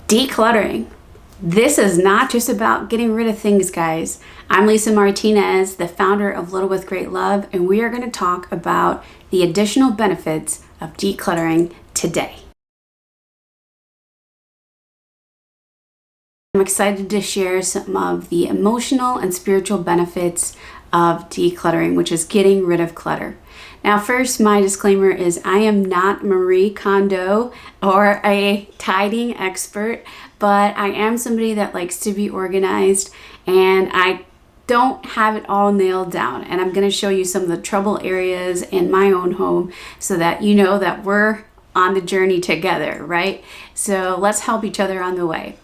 Decluttering. This is not just about getting rid of things, guys. I'm Lisa Martinez, the founder of Little with Great Love, and we are going to talk about the additional benefits of decluttering today. I'm excited to share some of the emotional and spiritual benefits of decluttering, which is getting rid of clutter. Now, first, my disclaimer is I am not Marie Kondo or a tidying expert, but I am somebody that likes to be organized, and I don't have it all nailed down. And I'm going to show you some of the trouble areas in my own home so that you know that we're on the journey together, right? So let's help each other on the way.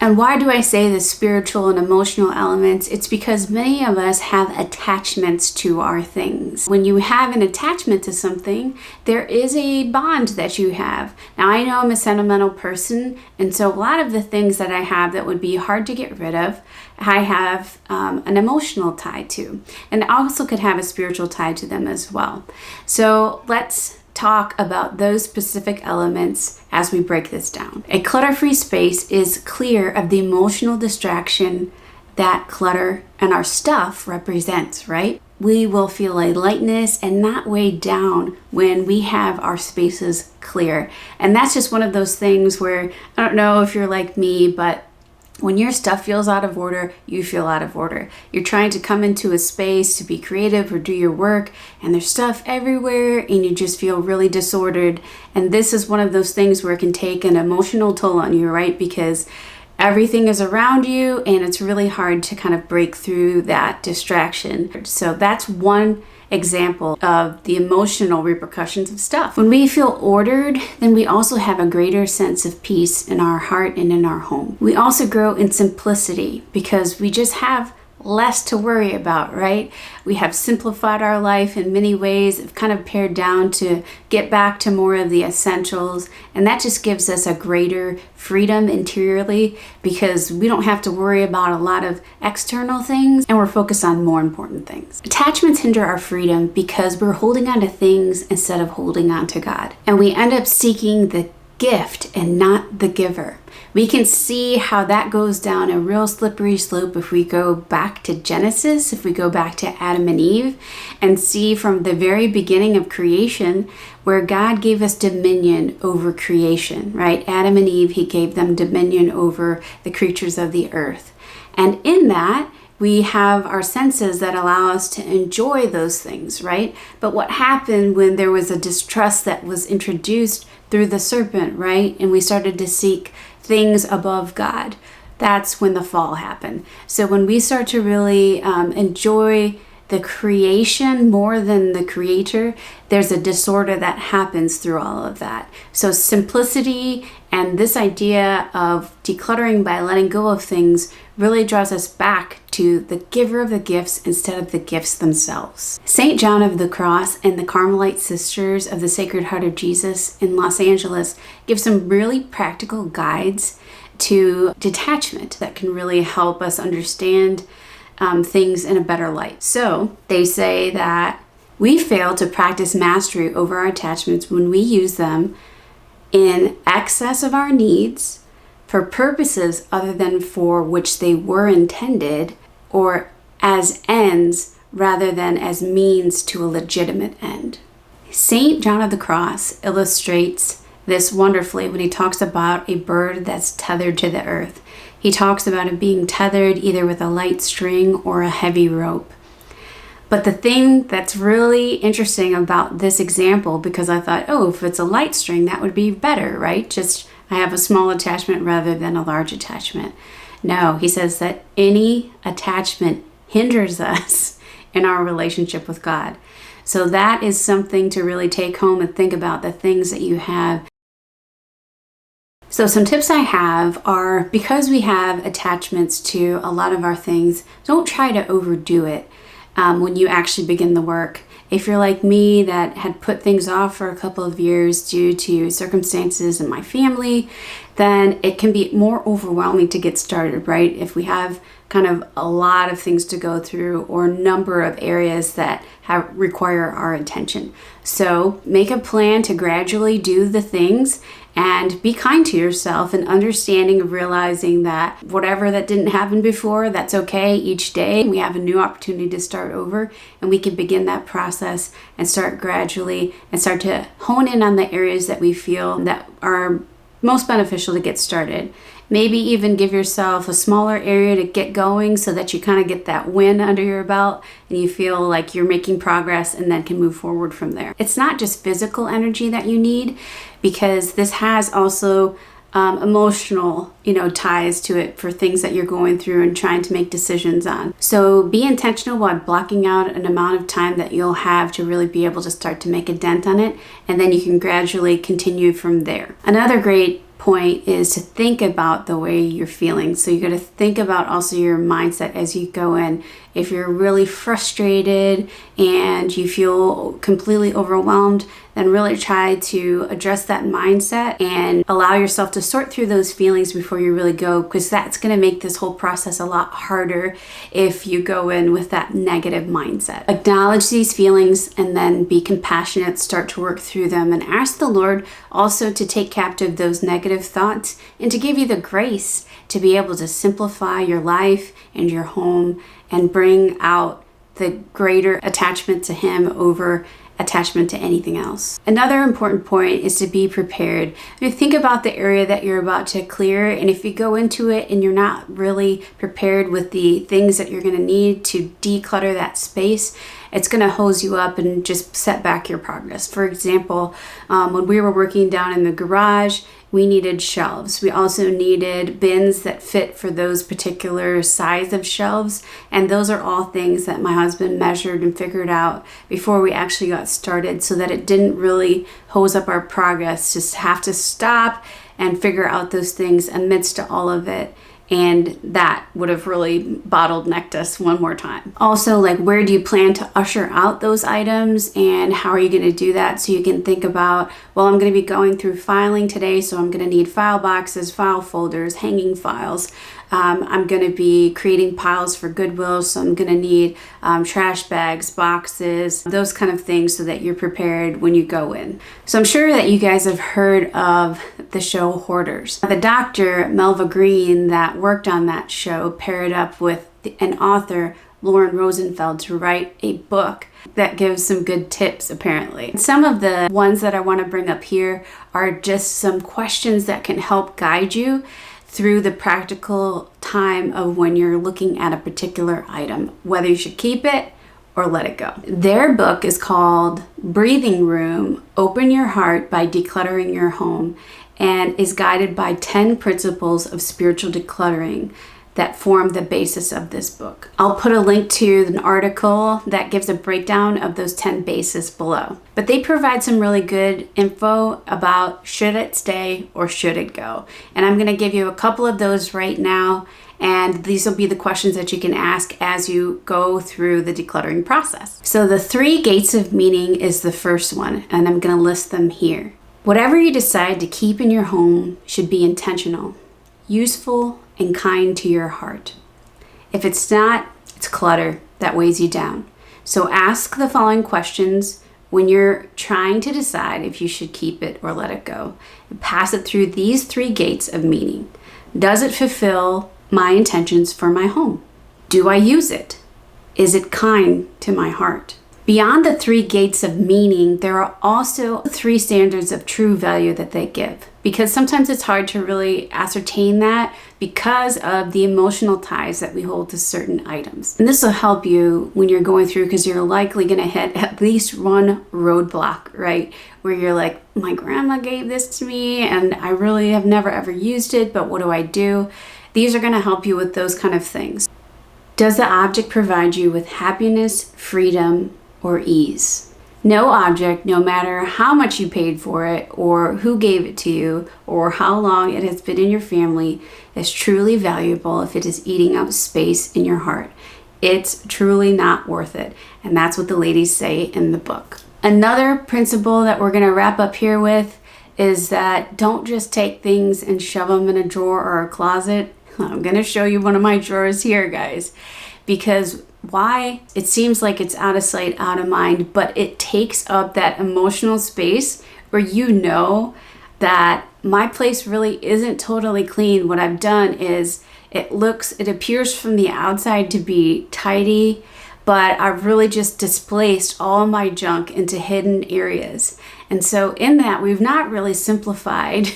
And why do I say the spiritual and emotional elements? It's because many of us have attachments to our things. When you have an attachment to something, there is a bond that you have. Now, I know I'm a sentimental person, and so a lot of the things that I have that would be hard to get rid of, I have an emotional tie to, and also could have a spiritual tie to them as well. So let's talk about those specific elements as we break this down. A clutter-free space is clear of the emotional distraction that clutter and our stuff represents, right? We will feel a lightness and not weighed down when we have our spaces clear. And that's just one of those things where, I don't know if you're like me, but when your stuff feels out of order, you feel out of order. You're trying to come into a space to be creative or do your work, and there's stuff everywhere, and you just feel really disordered. And this is one of those things where it can take an emotional toll on you, right? Because everything is around you, and it's really hard to kind of break through that distraction. So that's one example of the emotional repercussions of stuff. When we feel ordered, then we also have a greater sense of peace in our heart and in our home. We also grow in simplicity because we just have less to worry about, right? We have simplified our life in many ways. It's kind of pared down to get back to more of the essentials, and that just gives us a greater freedom interiorly because we don't have to worry about a lot of external things, and we're focused on more important things. Attachments hinder our freedom because we're holding on to things instead of holding on to God, and we end up seeking the gift and not the giver. We can see how that goes down a real slippery slope if we go back to Genesis, if we go back to Adam and Eve, and see from the very beginning of creation where God gave us dominion over creation, right? Adam and Eve, he gave them dominion over the creatures of the earth. And in that, we have our senses that allow us to enjoy those things, right? But what happened when there was a distrust that was introduced through the serpent, right? And we started to seek things above God. That's when the fall happened. So when we start to really enjoy the creation more than the creator, there's a disorder that happens through all of that. So simplicity and this idea of decluttering by letting go of things really draws us back to the giver of the gifts instead of the gifts themselves. St. John of the Cross and the Carmelite Sisters of the Sacred Heart of Jesus in Los Angeles give some really practical guides to detachment that can really help us understand things in a better light. So they say that we fail to practice mastery over our attachments when we use them in excess of our needs for purposes other than for which they were intended, or as ends rather than as means to a legitimate end. St. John of the Cross illustrates this wonderfully when he talks about a bird that's tethered to the earth. He talks about it being tethered either with a light string or a heavy rope. But the thing that's really interesting about this example, because I thought, oh, if it's a light string, that would be better, right? Just I have a small attachment rather than a large attachment. No, he says that any attachment hinders us in our relationship with God. So that is something to really take home and think about the things that you have. So some tips I have are, because we have attachments to a lot of our things, don't try to overdo it when you actually begin the work. If you're like me that had put things off for a couple of years due to circumstances in my family, then it can be more overwhelming to get started, right? If we have kind of a lot of things to go through or a number of areas that require our attention. So make a plan to gradually do the things and be kind to yourself, and understanding of realizing that whatever that didn't happen before, that's okay. Each day we have a new opportunity to start over, and we can begin that process and start gradually and start to hone in on the areas that we feel that are most beneficial to get started. Maybe even give yourself a smaller area to get going so that you kind of get that win under your belt and you feel like you're making progress and then can move forward from there. It's not just physical energy that you need, because this has also emotional, ties to it for things that you're going through and trying to make decisions on. So be intentional about blocking out an amount of time that you'll have to really be able to start to make a dent on it, and then you can gradually continue from there. Another great point is to think about the way you're feeling. So you got to think about also your mindset as you go in. If you're really frustrated and you feel completely overwhelmed, then really try to address that mindset and allow yourself to sort through those feelings before you really go, because that's going to make this whole process a lot harder if you go in with that negative mindset. Acknowledge these feelings and then be compassionate, start to work through them, and ask the Lord also to take captive those negative thoughts and to give you the grace to be able to simplify your life and your home and bring out the greater attachment to Him over attachment to anything else. Another important point is to be prepared. Think about the area that you're about to clear, and if you go into it and you're not really prepared with the things that you're going to need to declutter that space, it's going to hose you up and just set back your progress. For example, when we were working down in the garage, we needed shelves. We also needed bins that fit for those particular size of shelves. And those are all things that my husband measured and figured out before we actually got started, so that it didn't really hose up our progress. Just have to stop and figure out those things amidst all of it. And that would have really bottlenecked us one more time. Also, where do you plan to usher out those items, and how are you going to do that? So you can think about, well, I'm going to be going through filing today, so I'm going to need file boxes, file folders, hanging files. I'm going to be creating piles for Goodwill, so I'm going to need trash bags, boxes, those kind of things, so that you're prepared when you go in. So I'm sure that you guys have heard of the show Hoarders. The doctor, Melva Green, that worked on that show, paired up with an author, Lauren Rosenfeld, to write a book that gives some good tips, apparently. Some of the ones that I want to bring up here are just some questions that can help guide you through the practical time of when you're looking at a particular item, whether you should keep it or let it go. Their book is called Breathing Room, Open Your Heart by Decluttering Your Home, and is guided by 10 principles of spiritual decluttering that form the basis of this book. I'll put a link to an article that gives a breakdown of those 10 bases below. But they provide some really good info about should it stay or should it go. And I'm going to give you a couple of those right now. And these will be the questions that you can ask as you go through the decluttering process. So the 3 gates of meaning is the first one, and I'm going to list them here. Whatever you decide to keep in your home should be intentional, useful, and kind to your heart. If it's not, it's clutter that weighs you down. So ask the following questions when you're trying to decide if you should keep it or let it go. And pass it through these 3 gates of meaning. Does it fulfill my intentions for my home? Do I use it? Is it kind to my heart? Beyond the 3 gates of meaning, there are also 3 standards of true value that they give, because sometimes it's hard to really ascertain that because of the emotional ties that we hold to certain items. And this will help you when you're going through, because you're likely going to hit at least one roadblock, right? Where you're like, my grandma gave this to me and I really have never ever used it, but what do I do? These are going to help you with those kind of things. Does the object provide you with happiness, freedom, or ease? No object, no matter how much you paid for it or who gave it to you or how long it has been in your family, is truly valuable if it is eating up space in your heart. It's truly not worth it. And that's what the ladies say in the book. Another principle that we're going to wrap up here with is that don't just take things and shove them in a drawer or a closet. I'm going to show you one of my drawers here, guys, because why? It seems like it's out of sight, out of mind, but it takes up that emotional space where you know that my place really isn't totally clean. What I've done is it appears from the outside to be tidy, but I've really just displaced all my junk into hidden areas. And so in that, we've not really simplified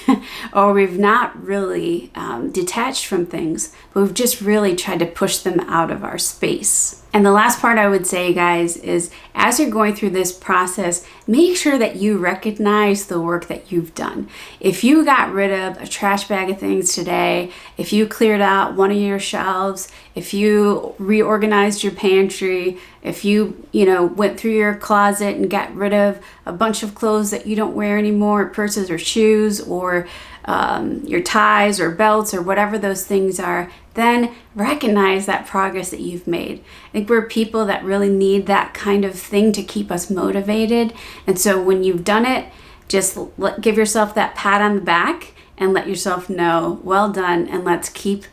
or we've not really detached from things, but we've just really tried to push them out of our space. And the last part I would say, guys, is as you're going through this process, make sure that you recognize the work that you've done. If you got rid of a trash bag of things today, if you cleared out one of your shelves, if you reorganized your pantry, if you went through your closet and got rid of a bunch of clothes that you don't wear anymore, purses or shoes, or your ties or belts or whatever those things are, then recognize that progress that you've made. I think we're people that really need that kind of thing to keep us motivated. And so when you've done it, just give yourself that pat on the back and let yourself know, well done, and let's keep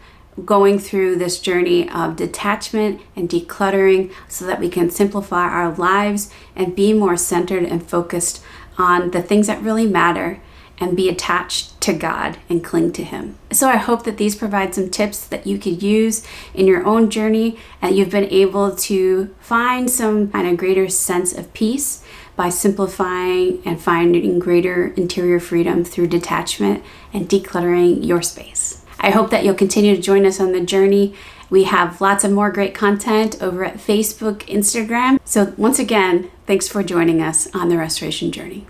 going through this journey of detachment and decluttering so that we can simplify our lives and be more centered and focused on the things that really matter and be attached to God and cling to Him. So I hope that these provide some tips that you could use in your own journey and you've been able to find some kind of greater sense of peace by simplifying and finding greater interior freedom through detachment and decluttering your space. I hope that you'll continue to join us on the journey. We have lots of more great content over at Facebook, Instagram. So once again, thanks for joining us on the restoration journey.